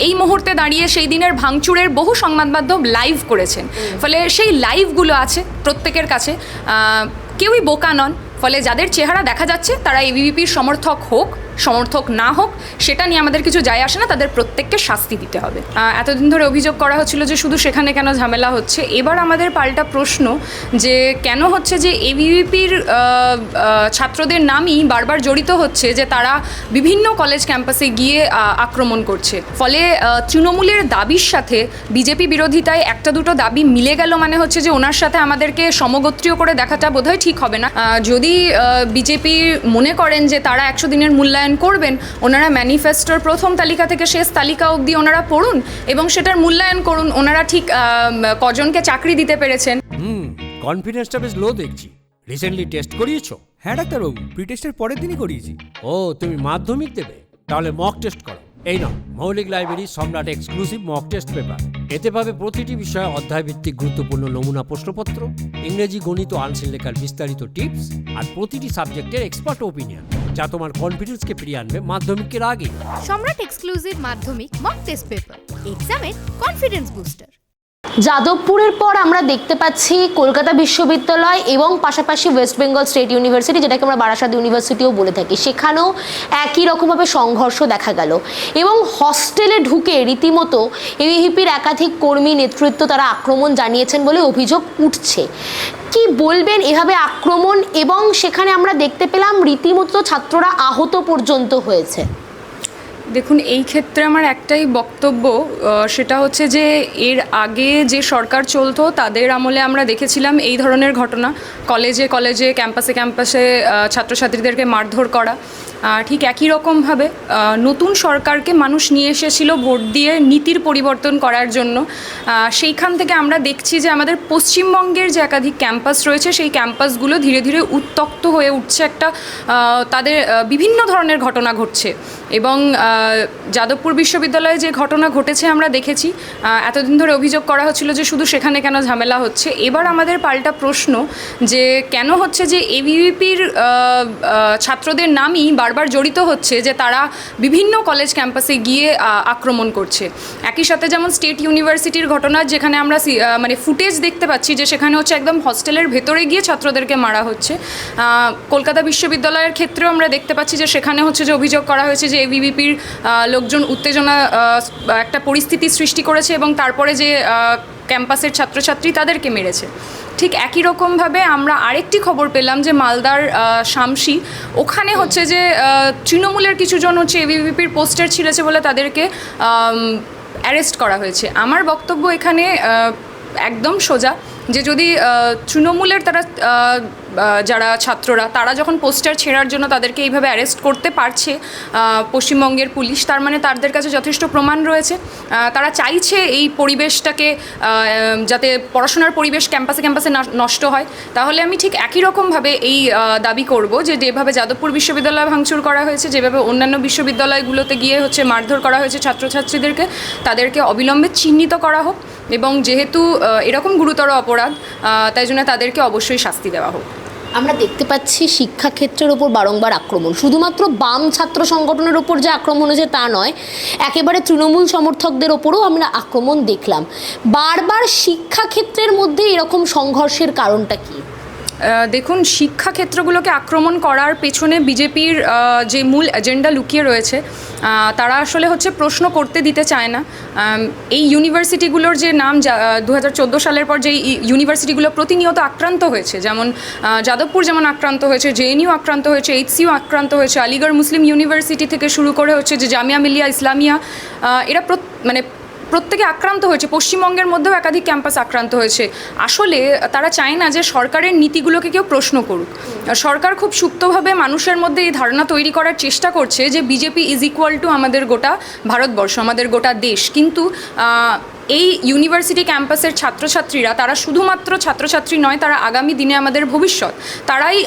এই মুহূর্তে দাঁড়িয়ে সেই দিনের ভাঙচুরের বহু সংবাদ মাধ্যম লাইভ করেছেন, ফলে সেই লাইভগুলো আছে প্রত্যেকের কাছে। কেউই বোকা নন, ফলে যাদের চেহারা দেখা যাচ্ছে তারা এবিভিপির সমর্থক হোক সমর্থক না হোক সেটা নিয়ে আমাদের কিছু যায় আসে না, তাদের প্রত্যেককে শাস্তি দিতে হবে। এতদিন ধরে অভিযোগ করা হচ্ছিল যে শুধু সেখানে কেন ঝামেলা হচ্ছে, এবার আমাদের পাল্টা প্রশ্ন যে কেন হচ্ছে যে এবিভিপির ছাত্রদের নামই বারবার জড়িত হচ্ছে যে তারা বিভিন্ন কলেজ ক্যাম্পাসে গিয়ে আক্রমণ করছে। ফলে তৃণমূলের দাবির সাথে বিজেপি বিরোধিতায় একটা দুটো দাবি মিলে গেল, মানে হচ্ছে যে ওনার সাথে আমাদেরকে সমগোত্রীয় করে দেখাটা বোধহয় ঠিক হবে না। যদি বিজেপি মনে করেন যে তারা 100 দিনের মূল্যায়ন করবেন, ওনারা ম্যানিফেস্টোর প্রথম তালিকা থেকে শেষ তালিকা অবধি ওনারা পড়ুন এবং সেটার মূল্যায়ন করুন, ওনারা ঠিক কজনকে চাকরি দিতে পেরেছেন। কনফিডেন্সটা বেশ লো দেখছি। রিসেন্টলি টেস্ট করিয়েছো? হ্যাঁ ডাক্তারবাবু, প্রি টেস্টের পরের দিনই করিয়েছি। ও, তুমি মাধ্যমিক দেবে? তাহলে মক টেস্ট করো। এই নাও মৌলিক লাইব্রেরি সম্রাট এক্সক্লুসিভ মক টেস্ট পেপার। এতে পাবে প্রতিটি বিষয়ে অধ্যায়ভিত্তিক গুরুত্বপূর্ণ নমুনা প্রশ্নপত্র, ইংরেজি গণিত আনসিল লেখার বিস্তারিত টিপস আর প্রতিটি সাবজেক্টের এক্সপার্ট ওপিনিয়ন, যা তোমার কনফিডেন্সকে ফিরিয়ে আনবে মাধ্যমিকের আগে। সম্রাট এক্সক্লুসিভ মাধ্যমিক মক টেস্ট পেপার, এক্সামের কনফিডেন্স বুস্টার। যাদবপুরের পর আমরা দেখতে পাচ্ছি কলকাতা বিশ্ববিদ্যালয় এবং পাশাপাশি ওয়েস্ট বেঙ্গল স্টেট ইউনিভার্সিটি, যেটাকে আমরা বারাসাত ইউনিভার্সিটিও বলে থাকি, সেখানেও একই রকমভাবে সংঘর্ষ দেখা গেল এবং হস্টেলে ঢুকে রীতিমতো এবিভিপির একাধিক কর্মী নেতৃত্ব তারা আক্রমণ জানিয়েছেন বলে অভিযোগ উঠছে। কি বলবেন এভাবে আক্রমণ, এবং সেখানে আমরা দেখতে পেলাম রীতিমতো ছাত্ররা আহত পর্যন্ত হয়েছে? দেখুন, এই ক্ষেত্রে আমার একটাই বক্তব্য, সেটা হচ্ছে যে এর আগে যে সরকার চলতো তাদের আমলে আমরা দেখেছিলাম এই ধরনের ঘটনা, কলেজে কলেজে ক্যাম্পাসে ক্যাম্পাসে ছাত্রছাত্রীদেরকে মারধর করা। ঠিক একই রকমভাবে নতুন সরকারকে মানুষ নিয়ে এসেছিল ভোট দিয়ে নীতির পরিবর্তন করার জন্য। সেইখান থেকে আমরা দেখছি যে আমাদের পশ্চিমবঙ্গের যে একাধিক ক্যাম্পাস রয়েছে সেই ক্যাম্পাসগুলো ধীরে ধীরে উত্তক্ত হয়ে উঠছে, একটা তাদের বিভিন্ন ধরনের ঘটনা ঘটছে। এবং যাদবপুর বিশ্ববিদ্যালয়ে যে ঘটনা ঘটেছে আমরা দেখেছি, এতদিন ধরে অভিযোগ করা হচ্ছিল যে শুধু সেখানে কেন ঝামেলা হচ্ছে। এবার আমাদের পাল্টা প্রশ্ন যে কেন হচ্ছে যে এবিভিপির ছাত্রদের নামই বারবার জড়িত হচ্ছে যে তারা বিভিন্ন কলেজ ক্যাম্পাসে গিয়ে আক্রমণ করছে। একই সাথে যেমন স্টেট ইউনিভার্সিটির ঘটনা, যেখানে আমরা মানে ফুটেজ দেখতে পাচ্ছি যে সেখানে হচ্ছে একদম হস্টেলের ভেতরে গিয়ে ছাত্রদেরকে মারা হচ্ছে। কলকাতা বিশ্ববিদ্যালয়ের ক্ষেত্রেও আমরা দেখতে পাচ্ছি যে সেখানে হচ্ছে যে অভিযোগ করা হয়েছে যে এবিভিপির লোকজন উত্তেজনা একটা পরিস্থিতি সৃষ্টি করেছে এবং তারপরে যে ক্যাম্পাসের ছাত্রছাত্রী তাদেরকে মেরেছে। ঠিক একই রকমভাবে আমরা আরেকটি খবর পেলাম যে মালদার শামসি, ওখানে হচ্ছে যে তৃণমূলের কিছুজন হচ্ছে এবিভিপির পোস্টার ছিঁড়েছে বলে তাদেরকে অ্যারেস্ট করা হয়েছে। আমার বক্তব্য এখানে একদম সোজা যে যদি তৃণমূলের তারা যারা ছাত্ররা তারা যখন পোস্টার ছেঁড়ার জন্য তাদেরকে এইভাবে অ্যারেস্ট করতে পারছে পশ্চিমবঙ্গের পুলিশ, তার মানে তাদের কাছে যথেষ্ট প্রমাণ রয়েছে। তারা চাইছে এই পরিবেশটাকে যাতে পড়াশোনার পরিবেশ ক্যাম্পাসে ক্যাম্পাসে নষ্ট হয়। তাহলে আমি ঠিক একই রকমভাবে এই দাবি করব যে যেভাবে যাদবপুর বিশ্ববিদ্যালয় ভাঙচুর করা হয়েছে, যেভাবে অন্যান্য বিশ্ববিদ্যালয়গুলোতে গিয়ে হচ্ছে মারধর করা হয়েছে ছাত্রছাত্রীদেরকে, তাদেরকে অবিলম্বে চিহ্নিত করা হোক এবং যেহেতু এরকম গুরুতর অপরাধ তাই জন্য তাদেরকে অবশ্যই শাস্তি দেওয়া হোক। আমরা দেখতে পাচ্ছি শিক্ষাক্ষেত্রের ওপর বারংবার আক্রমণ, শুধুমাত্র বাম ছাত্র সংগঠনের ওপর যে আক্রমণ হয়েছে তা নয়, একেবারে তৃণমূল সমর্থকদের ওপরও আমরা আক্রমণ দেখলাম। বারবার শিক্ষাক্ষেত্রের মধ্যে এরকম সংঘর্ষের কারণটা কি? দেখুন, শিক্ষাক্ষেত্রগুলোকে আক্রমণ করার পেছনে বিজেপির যে মূল এজেন্ডা লুকিয়ে রয়েছে, তারা আসলে হচ্ছে প্রশ্ন করতে দিতে চায় না। এই ইউনিভার্সিটিগুলোর যে নাম 2014 সালের পর যে ইউনিভার্সিটিগুলো প্রতিনিয়ত আক্রান্ত হয়েছে, যেমন যাদবপুর যেমন আক্রান্ত হয়েছে, জেএনইউ আক্রান্ত হয়েছে, এইচসিইউ আক্রান্ত হয়েছে, আলিগড় মুসলিম ইউনিভার্সিটি থেকে শুরু করে হচ্ছে যে জামিয়া মিলিয়া ইসলামিয়া, এরা মানে প্রত্যেকে আক্রান্ত হয়েছে। পশ্চিমবঙ্গের মধ্যেও একাধিক ক্যাম্পাস আক্রান্ত হয়েছে। আসলে তারা চায় না যে সরকারের নীতিগুলোকে কেউ প্রশ্ন করুক। সরকার খুব সুপ্তভাবে মানুষের মধ্যে এই ধারণা তৈরি করার চেষ্টা করছে যে বিজেপি ইজ ইকুয়াল টু আমাদের গোটা ভারতবর্ষ, আমাদের গোটা দেশ। কিন্তু এই ইউনিভার্সিটি ক্যাম্পাসের ছাত্রছাত্রীরা তারা শুধুমাত্র ছাত্রছাত্রী নয়, তারা আগামী দিনে আমাদের ভবিষ্যৎ। তারাই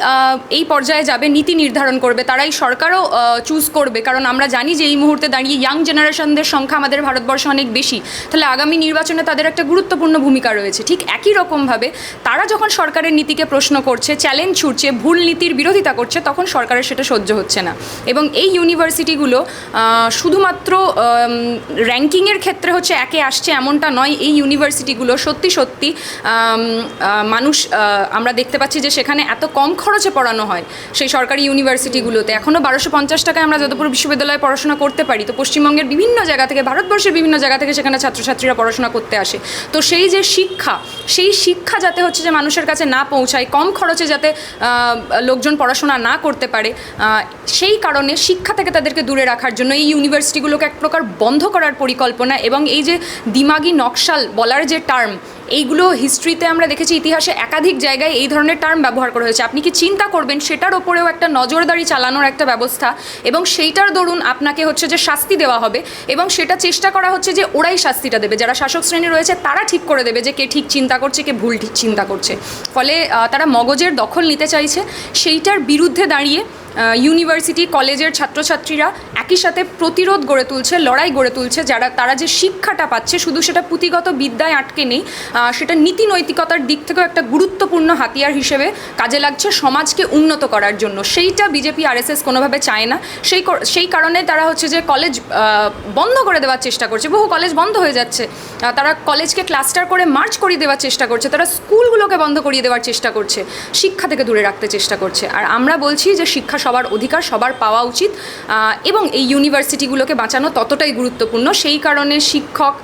এই পর্যায়ে যাবে, নীতি নির্ধারণ করবে, তারাই সরকারও চুজ করবে। কারণ আমরা জানি যে এই মুহূর্তে দাঁড়িয়ে ইয়াং জেনারেশনদের সংখ্যা আমাদের ভারতবর্ষে অনেক বেশি, তাহলে আগামী নির্বাচনে তাদের একটা গুরুত্বপূর্ণ ভূমিকা রয়েছে। ঠিক একই রকমভাবে তারা যখন সরকারের নীতিকে প্রশ্ন করছে, চ্যালেঞ্জ ছুড়ছে, ভুল নীতির বিরোধিতা করছে, তখন সরকারের সেটা সহ্য হচ্ছে না। এবং এই ইউনিভার্সিটিগুলো শুধুমাত্র র্যাঙ্কিংয়ের ক্ষেত্রে হচ্ছে একে আসছে এমনটা নয়। এই ইউনিভার্সিটিগুলো সত্যি সত্যি মানুষ আমরা দেখতে পাচ্ছি যে সেখানে এত কম খরচে পড়ানো হয় সেই সরকারি ইউনিভার্সিটিগুলোতে। এখনও 1250 টাকায় আমরা যাদবপুর বিশ্ববিদ্যালয়ে পড়াশোনা করতে পারি। তো পশ্চিমবঙ্গের বিভিন্ন জায়গা থেকে, ভারতবর্ষের বিভিন্ন জায়গা থেকে সেখানে ছাত্রছাত্রীরা পড়াশোনা করতে আসে। তো সেই যে শিক্ষা, সেই শিক্ষা যাতে হচ্ছে যে মানুষের কাছে না পৌঁছায়, কম খরচে যাতে লোকজন পড়াশোনা না করতে পারে, সেই কারণে শিক্ষা থেকে তাদেরকে দূরে রাখার জন্য এই ইউনিভার্সিটিগুলোকে এক প্রকার বন্ধ করার পরিকল্পনা। এবং এই যে দিমাগি নকশাল বলার যে টার্ম, এইগুলো হিস্ট্রিতে আমরা দেখেছি, ইতিহাসে একাধিক জায়গায় এই ধরনের টার্ম ব্যবহার করা হয়েছে। আপনি কি চিন্তা করবেন, সেটার ওপরেও একটা নজরদারি চালানোর একটা ব্যবস্থা, এবং সেইটার দরুন আপনাকে হচ্ছে যে শাস্তি দেওয়া হবে, এবং সেটা চেষ্টা করা হচ্ছে যে ওরাই শাস্তিটা দেবে, যারা শাসক শ্রেণী রয়েছে তারা ঠিক করে দেবে যে কে ঠিক চিন্তা করছে, কে ভুল ঠিক চিন্তা করছে। ফলে তারা মগজের দখল নিতে চাইছে। সেইটার বিরুদ্ধে দাঁড়িয়ে ইউনিভার্সিটি কলেজের ছাত্রছাত্রীরা একই সাথে প্রতিরোধ গড়ে তুলছে, লড়াই গড়ে তুলছে। তারা যে শিক্ষাটা পাচ্ছে, শুধু সেটা পুঁথিগত বিদ্যায় আটকে নেই, সেটা নীতি নৈতিকতার দিক থেকেও একটা গুরুত্বপূর্ণ হাতিয়ার হিসেবে কাজে লাগছে সমাজকে উন্নত করার জন্য। সেইটা বিজেপি আরএসএস কোনোভাবে চায় না। সেই কারণে তারা হচ্ছে যে কলেজ বন্ধ করে দেওয়ার চেষ্টা করছে। বহু কলেজ বন্ধ হয়ে যাচ্ছে। তারা কলেজকে ক্লাস্টার করে মার্চ করিয়ে দেওয়ার চেষ্টা করছে, তারা স্কুলগুলোকে বন্ধ করিয়ে দেওয়ার চেষ্টা করছে, শিক্ষা থেকে দূরে রাখতে চেষ্টা করছে। আর আমরা বলছি যে শিক্ষা সবার অধিকার, সবার পাওয়া উচিত, এবং এই ইউনিভার্সিটিগুলোকে বাঁচানো ততটাই গুরুত্বপূর্ণ। সেই কারণে শিক্ষক,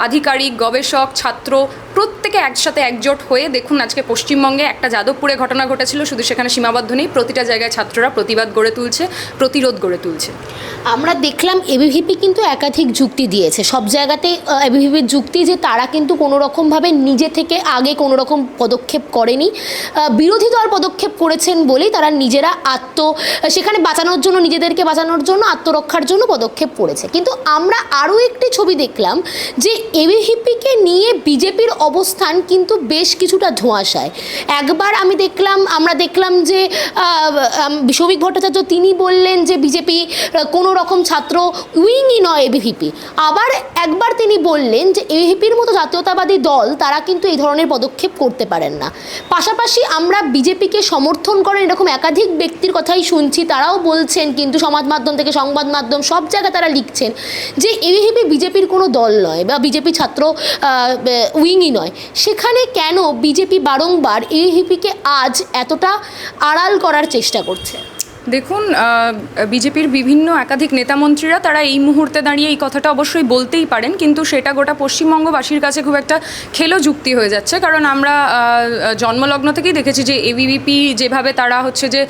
আধিকারিক, গবেষক, ছাত্র প্রত্যেকে একসাথে একজোট হয়ে, দেখুন আজকে পশ্চিমবঙ্গে একটা যাদবপুরে ঘটনা ঘটেছিল, শুধু সেখানে সীমাবদ্ধ নেই, প্রতিটা জায়গায় ছাত্ররা প্রতিবাদ গড়ে তুলছে, প্রতিরোধ গড়ে তুলছে। আমরা দেখলাম এবিভিপি কিন্তু একাধিক যুক্তি দিয়েছে, সব জায়গাতেই এবিভিপির যুক্তি যে তারা কিন্তু কোনো রকমভাবে নিজে থেকে আগে কোনো রকম পদক্ষেপ করেনি, বিরোধী দল পদক্ষেপ করেছেন বলেই তারা নিজেরা সেখানে বাঁচানোর জন্য, নিজেদেরকে বাঁচানোর জন্য, আত্মরক্ষার জন্য পদক্ষেপ করেছে। কিন্তু আমরা আরও একটি ছবি দেখলাম যে এবিভিপিকে নিয়ে বিজেপির অবস্থান কিন্তু বেশ কিছুটা ধোঁয়াশায়। একবার আমরা দেখলাম যে সৌভিক ভট্টাচার্য তিনি বললেন যে বিজেপি কোনো রকম ছাত্র উইংই নয় এবিভিপি। আবার একবার তিনি বললেন যে এবিভিপির মতো জাতীয়তাবাদী দল তারা কিন্তু এই ধরনের পদক্ষেপ করতে পারেন না। পাশাপাশি আমরা বিজেপিকে সমর্থন করেন এরকম একাধিক ব্যক্তির কথাই শুনছি, তারাও বলছেন, কিন্তু সমাজ মাধ্যম থেকে সংবাদ মাধ্যম সব জায়গায় তারা লিখছেন যে এবিভিপি বিজেপির কোনো দল নয় বা বিজেপি ছাত্র উইংই নয়। সেখানে কেন বিজেপি বারংবার এবিভিপিকে আজ এতটা আড়াল করার চেষ্টা করছে? দেখুন, বিজেপির বিভিন্ন একাধিক নেতামন্ত্রীরা তারা এই মুহূর্তে দাঁড়িয়ে এই কথাটা অবশ্যই বলতেই পারেন, কিন্তু সেটা গোটা পশ্চিমবঙ্গবাসীর কাছে খুব একটা খেলো যুক্তি হয়ে যাচ্ছে। কারণ আমরা জন্মলগ্ন থেকেই দেখেছি যে এবিভিপি যেভাবে তারা হচ্ছে যে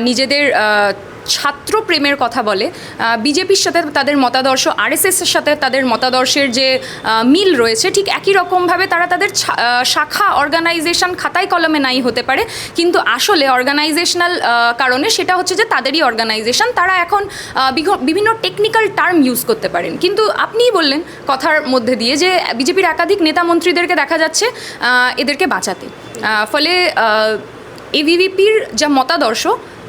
নিজেদের ছাত্র প্রেমের কথা বলে, বিজেপির সাথে তাদের মতাদর্শ, আরএসএসের সাথে তাদের মতাদর্শের যে মিল রয়েছে, ঠিক একই রকমভাবে তারা তাদের শাখা অর্গানাইজেশন খাতায় কলমে নাই হতে পারে, কিন্তু আসলে অর্গানাইজেশনাল কারণে সেটা হচ্ছে যে তাদেরই অর্গানাইজেশন। তারা এখন বিভিন্ন টেকনিক্যাল টার্ম ইউজ করতে পারেন। কিন্তু আপনিই বললেন কথার মধ্যে দিয়ে যে বিজেপির একাধিক নেতা মন্ত্রীদেরকে দেখা যাচ্ছে এদেরকে বাঁচাতে। ফলে এবিভিপির যা মতাদর্শ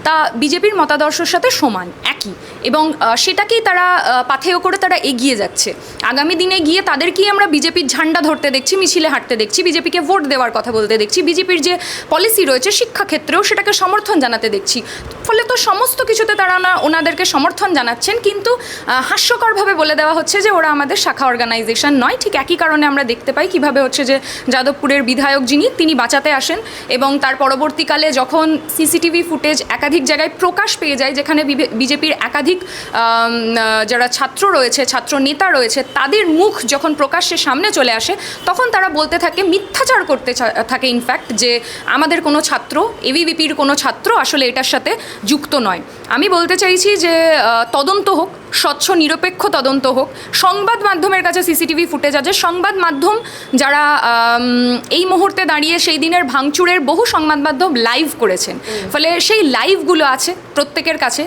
তা বিজেপির মতাদর্শের সাথে সমান, একই, এবং সেটাকেই তারা পাথেয় করে তারা এগিয়ে যাচ্ছে। আগামী দিনে গিয়ে তাদেরকেই আমরা বিজেপির ঝান্ডা ধরতে দেখছি, মিছিলে হাঁটতে দেখছি, বিজেপিকে ভোট দেওয়ার কথা বলতে দেখছি, বিজেপির যে পলিসি রয়েছে শিক্ষাক্ষেত্রেও সেটাকে সমর্থন জানাতে দেখছি। ফলে তো সমস্ত কিছুতে তারা ওনাদেরকে সমর্থন জানাচ্ছেন, কিন্তু হাস্যকরভাবে বলে দেওয়া হচ্ছে যে ওরা আমাদের শাখা অর্গানাইজেশন নয়। ঠিক একই কারণে আমরা দেখতে পাই কীভাবে হচ্ছে যে যাদবপুরের বিধায়ক তিনি বাঁচাতে আসেন, এবং তার পরবর্তীকালে যখন সিসিটিভি ফুটেজ একাধিক জায়গায় প্রকাশ পেয়ে যায়, যেখানে বিজেপির একাধিক যারা ছাত্র রয়েছে, ছাত্র নেতা রয়েছে, তাদের মুখ যখন প্রকাশ্যে সামনে চলে আসে, তখন তারা বলতে থাকে, মিথ্যাচার করতে থাকে ইনফ্যাক্ট, যে আমাদের কোনো ছাত্র, এবিভিপির কোনো ছাত্র আসলে এটার সাথে যুক্ত নয়। আমি বলতে চাইছি যে তদন্ত হোক, স্বচ্ছ নিরপেক্ষ তদন্ত হোক। সংবাদ মাধ্যমের কাছে সিসিটিভি ফুটেজ আছে, সংবাদ মাধ্যম যারা এই মুহূর্তে দাঁড়িয়ে সেই দিনের ভাঙচুরের বহু সংবাদ মাধ্যম লাইভ করেছেন, ফলে সেই লাইভগুলো আছে প্রত্যেকের কাছে,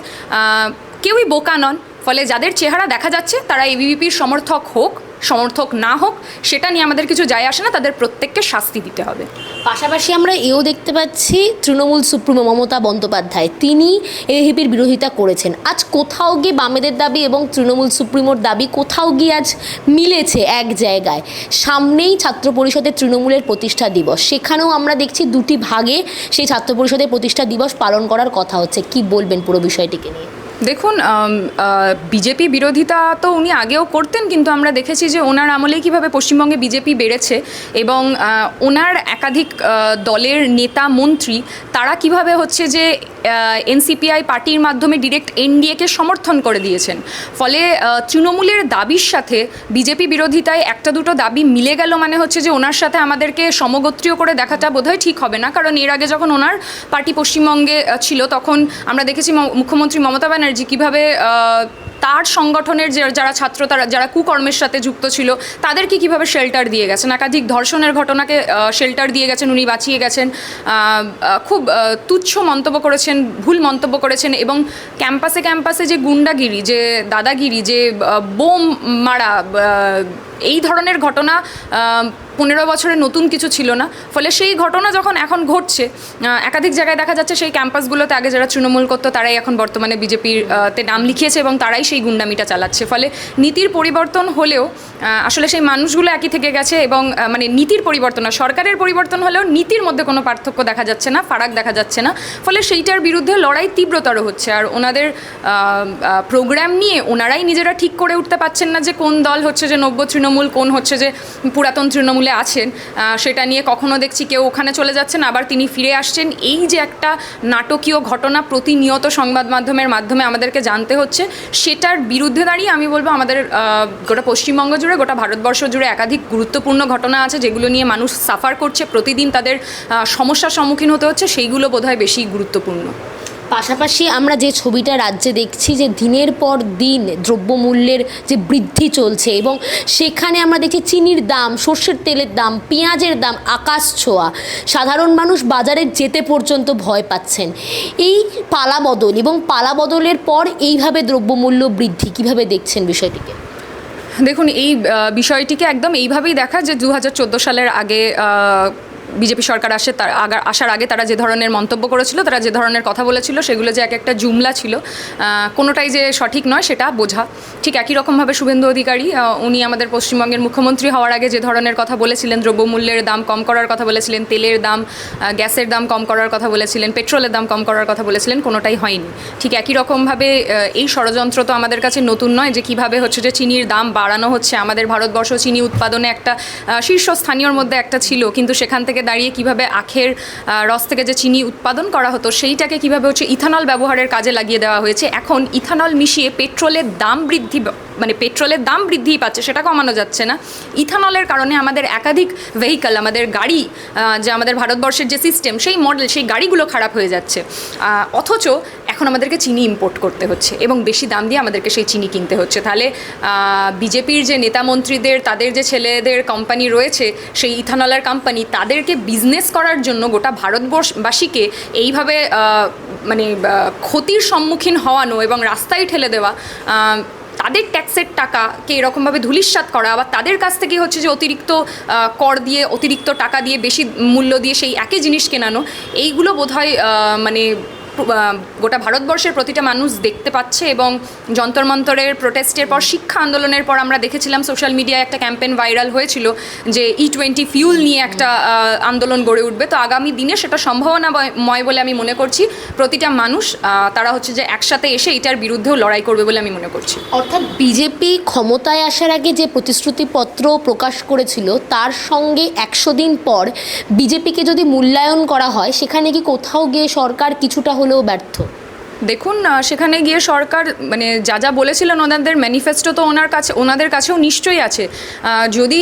কেউই বোকা নন। ফলে যাদের চেহারা দেখা যাচ্ছে তারা এবিভিপির সমর্থক হোক সমর্থক না হোক, সেটা নিয়ে আমাদের কিছু যায় আসে না, তাদের প্রত্যেককে শাস্তি দিতে হবে। পাশাপাশি আমরা এও দেখতে পাচ্ছি তৃণমূল সুপ্রিমো মমতা বন্দ্যোপাধ্যায় তিনি এবিভিপির বিরোধিতা করেছেন। আজ কোথাও গিয়ে বামেদের দাবি এবং তৃণমূল সুপ্রিমোর দাবি কোথাও গিয়ে আজ মিলেছে এক জায়গায়। সামনেই ছাত্র পরিষদের তৃণমূলের প্রতিষ্ঠা দিবস, সেখানেও আমরা দেখছি দুটি ভাগে সেই ছাত্র পরিষদের প্রতিষ্ঠা দিবস পালন করার কথা হচ্ছে। কি বলবেন পুরো বিষয়টিকে নিয়ে? দেখুন, বিজেপি বিরোধিতা তো উনি আগেও করতেন, কিন্তু আমরা দেখেছি যে ওনার আমলেই কীভাবে পশ্চিমবঙ্গে বিজেপি বেড়েছে এবং ওনার একাধিক দলের নেতা মন্ত্রী তারা কিভাবে হচ্ছে যে এনসিপিআই পার্টির মাধ্যমে ডিরেক্ট এনডিএকে সমর্থন করে দিয়েছেন। ফলে তৃণমূলের দাবির সাথে বিজেপি বিরোধিতায় একটা দুটো দাবি মিলে গেল মানে হচ্ছে যে ওনার সাথে আমাদেরকে সমগোত্রীয় করে দেখাটা বোধহয় ঠিক হবে না। কারণ এর আগে যখন ওনার পার্টি পশ্চিমবঙ্গে ছিল তখন আমরা দেখেছি মুখ্যমন্ত্রী মমতা ব্যানার্জি কীভাবে তার সংগঠনের যারা ছাত্র তারা যারা কুকর্মের সাথে যুক্ত ছিল তাদেরকে কীভাবে শেল্টার দিয়ে গেছেন, একাধিক ধর্ষণের ঘটনাকে শেল্টার দিয়ে গেছেন, উনি বাঁচিয়ে গেছেন। খুব তুচ্ছ মন্তব্য করেছেন, ভুল মন্তব্য করেছেন এবং ক্যাম্পাসে যে গুন্ডাগিরি, যে দাদাগিরি, যে বোম মারা, এই ধরনের ঘটনা 15 বছরে নতুন কিছু ছিল না। ফলে সেই ঘটনা যখন এখন ঘটছে একাধিক জায়গায় দেখা যাচ্ছে সেই ক্যাম্পাসগুলোতে আগে যারা তৃণমূল করতো তারাই এখন বর্তমানে বিজেপির তে নাম লিখিয়েছে এবং তারাই সেই গুন্ডামিটা চালাচ্ছে। ফলে নীতির পরিবর্তন হলেও আসলে সেই মানুষগুলো একই থেকে গেছে এবং মানে নীতির পরিবর্তন না, সরকারের পরিবর্তন হলেও নীতির মধ্যে কোনো পার্থক্য দেখা যাচ্ছে না, ফারাক দেখা যাচ্ছে না। ফলে সেইটার বিরুদ্ধে লড়াই তীব্রতর হচ্ছে। আর ওনাদের প্রোগ্রাম নিয়ে ওনারাই নিজেরা ঠিক করে উঠতে পারছেন না যে কোন দল হচ্ছে যে নব্য তৃণমূল, কোন হচ্ছে যে পুরাতন তৃণমূলে আছেন। সেটা নিয়ে কখনো দেখছি কেউ ওখানে চলে যাচ্ছেন, আবার তিনি ফিরে আসছেন। এই যে একটা নাটকীয় ঘটনা প্রতিনিয়ত সংবাদ মাধ্যমের মাধ্যমে আমাদেরকে জানতে হচ্ছে, সেটার বিরুদ্ধে দাঁড়িয়ে আমি বলবো আমাদের গোটা পশ্চিমবঙ্গ জুড়ে, গোটা ভারতবর্ষ জুড়ে একাধিক গুরুত্বপূর্ণ ঘটনা আছে যেগুলো নিয়ে মানুষ সাফার করছে, প্রতিদিন তাদের সমস্যার সম্মুখীন হতে হচ্ছে, সেইগুলো বোধহয় বেশি গুরুত্বপূর্ণ। পাশাপাশি আমরা যে ছবিটা রাজ্যে দেখছি যে দিনের পর দিন দ্রব্যমূল্যের যে বৃদ্ধি চলছে এবং সেখানে আমরা দেখছি চিনির দাম, সর্ষের তেলের দাম, পেঁয়াজের দাম আকাশ ছোঁয়া। সাধারণ মানুষ বাজারে যেতে পর্যন্ত ভয় পাচ্ছেন। এই পালাবদল এবং পালাবদলের পর এইভাবে দ্রব্যমূল্য বৃদ্ধি, কিভাবে দেখছেন বিষয়টিকে? দেখুন, এই বিষয়টিকে একদম এইভাবেই দেখা যে 2014 সালের আগে বিজেপি সরকার আসার আগে তারা যে ধরনের মন্তব্য করেছিল, তারা যে ধরনের কথা বলেছিল, সেগুলো যে একটা জুমলা ছিল, কোনোটাই যে সঠিক নয় সেটা বোঝা। ঠিক একই রকমভাবে শুভেন্দু অধিকারী উনি আমাদের পশ্চিমবঙ্গের মুখ্যমন্ত্রী হওয়ার আগে যে ধরনের কথা বলেছিলেন, দ্রব্যমূল্যের দাম কম করার কথা বলেছিলেন, তেলের দাম, গ্যাসের দাম কম করার কথা বলেছিলেন, পেট্রোলের দাম কম করার কথা বলেছিলেন, কোনোটাই হয়নি। ঠিক একই রকমভাবে এই ষড়যন্ত্র তো আমাদের কাছে নতুন নয় যে কীভাবে হচ্ছে যে চিনির দাম বাড়ানো হচ্ছে। আমাদের ভারতবর্ষ চিনি উৎপাদনে একটা শীর্ষস্থানীয়র মধ্যে একটা ছিল, কিন্তু সেখান থেকে দাঁড়িয়ে কিভাবে আখের রস থেকে যে চিনি উৎপাদন করা হতো সেইটাকে কিভাবে হচ্ছে ইথানল ব্যবহারের কাজে লাগিয়ে দেওয়া হয়েছে। এখন ইথানল মিশিয়ে পেট্রোলের দাম বৃদ্ধিই পাচ্ছে, সেটা কমানো যাচ্ছে না। ইথানলের কারণে আমাদের একাধিক ভেহিকল, আমাদের গাড়ি, যে আমাদের ভারতবর্ষের যে সিস্টেম, সেই মডেল, সেই গাড়িগুলো খারাপ হয়ে যাচ্ছে। অথচ এখন আমাদেরকে চিনি ইম্পোর্ট করতে হচ্ছে এবং বেশি দাম দিয়ে আমাদেরকে সেই চিনি কিনতে হচ্ছে। তাহলে বিজেপির যে নেতা মন্ত্রীদের, তাদের যে ছেলেদের কোম্পানি রয়েছে, সেই ইথানলের কোম্পানি, তাদেরকে বিজনেস করার জন্য গোটা ভারতবর্ষবাসীকে এইভাবে মানে ক্ষতির সম্মুখীন হওয়ানো এবং রাস্তায় ঠেলে দেওয়া, তাদের ট্যাক্সের টাকাকে এরকমভাবে ধূলিসাৎ করা, আবার তাদের কাছ থেকে হচ্ছে যে অতিরিক্ত কর দিয়ে, অতিরিক্ত টাকা দিয়ে, বেশি মূল্য দিয়ে সেই একই জিনিস কেনানো, এইগুলো বোধহয় মানে গোটা ভারতবর্ষের প্রতিটা মানুষ দেখতে পাচ্ছে। এবং যন্তর মন্তরের প্রোটেস্টের পর, শিক্ষা আন্দোলনের পর আমরা দেখেছিলাম সোশ্যাল মিডিয়ায় একটা ক্যাম্পেইন ভাইরাল হয়েছিল যে E20 ফিউল নিয়ে একটা আন্দোলন গড়ে উঠবে। তো আগামী দিনে সেটা সম্ভাবনাময় বলে আমি মনে করছি। প্রতিটা মানুষ তারা হচ্ছে যে একসাথে এসে এটার বিরুদ্ধেও লড়াই করবে বলে আমি মনে করছি। অর্থাৎ বিজেপি ক্ষমতায় আসার আগে যে প্রতিশ্রুতিপত্র প্রকাশ করেছিল তার সঙ্গে 100 দিন পর বিজেপিকে যদি মূল্যায়ন করা হয়, সেখানে কি কোথাও গিয়ে সরকার কিছুটা হলেও ব্যর্থ? দেখুন, সেখানে গিয়ে সরকার মানে যা বলেছিলেন, ওনাদের ম্যানিফেস্টো তো ওনাদের কাছেও নিশ্চয়ই আছে। যদি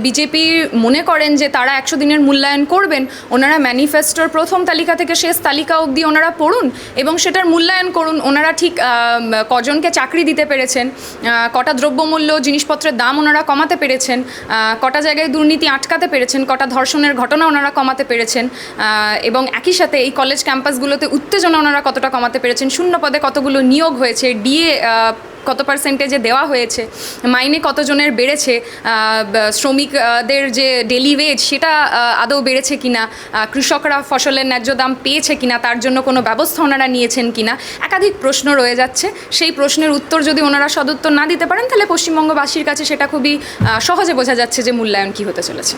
বিজেপি মনে করেন যে তারা 100 দিনের মূল্যায়ন করবেন, ওনারা ম্যানিফেস্টোর প্রথম তালিকা থেকে শেষ তালিকা অবধি ওনারা পড়ুন এবং সেটার মূল্যায়ন করুন। ওনারা ঠিক কজনকে চাকরি দিতে পেরেছেন, কটা দ্রব্যমূল্য জিনিসপত্রের দাম ওনারা কমাতে পেরেছেন, কটা জায়গায় দুর্নীতি আটকাতে পেরেছেন, কটা ধর্ষণের ঘটনা ওনারা কমাতে পেরেছেন, এবং একই সাথে এই কলেজ ক্যাম্পাসগুলোতে উত্তেজনা ওনারা কতটা কমাতে পেরেছেন, শূন্য পদে কতগুলো নিয়োগ হয়েছে, ডিএ কত পার্সেন্টেজে দেওয়া হয়েছে, মাইনে কতজনের বেড়েছে, শ্রমিকদের যে ডেলি ওয়েজ সেটা আদৌ বেড়েছে কিনা, কৃষকরা ফসলের ন্যায্য দাম পেয়েছে কিনা, তার জন্য কোনো ব্যবস্থা ওনারা নিয়েছেন কিনা, একাধিক প্রশ্ন রয়ে যাচ্ছে। সেই প্রশ্নের উত্তর যদি ওনারা সদুত্তর না দিতে পারেন তাহলে পশ্চিমবঙ্গবাসীর কাছে সেটা খুবই সহজে বোঝা যাচ্ছে যে মূল্যায়ন কী হতে চলেছে।